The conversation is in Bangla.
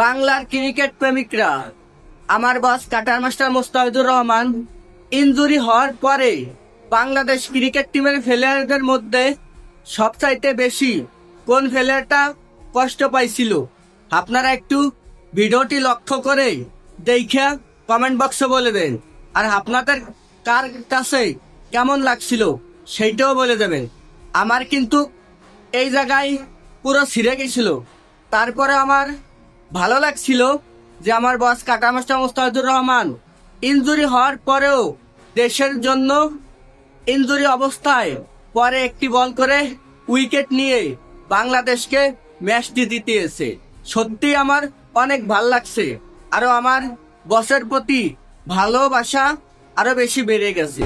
বাংলার ক্রিকেট প্রেমিকরা, আমার boss cutter master Mustafizur Rahman injury হওয়ার পরে বাংলাদেশ ক্রিকেট টিমের প্লেয়ারদের মধ্যে সবচাইতে বেশি কোন প্লেয়ারটা কষ্ট পাইছিল, আপনারা একটু ভিডিওটি লক্ষ্য করে দেখে কমেন্ট বক্সে বলে দেন। আর আপনাদের কার কাছে কেমন লাগছিল সেইটাও বলে দেবেন। আমার কিন্তু এই জায়গায় পুরো ছিঁড়ে গেছিল, তারপরে আমার ভালো লাগছিল যে আমার বস কাটা মাস্টার মোস্তাফিজুর রহমান ইনজুরি হওয়ার পরেও দেশের জন্য ইনজুরি অবস্থায় পরে একটি বল করে উইকেট নিয়ে বাংলাদেশকে ম্যাচটি জিতিয়েছে। সত্যি আমার অনেক ভাল লাগছে, আরো আমার বসের প্রতি ভালোবাসা আরো বেশি বেড়ে গেছে।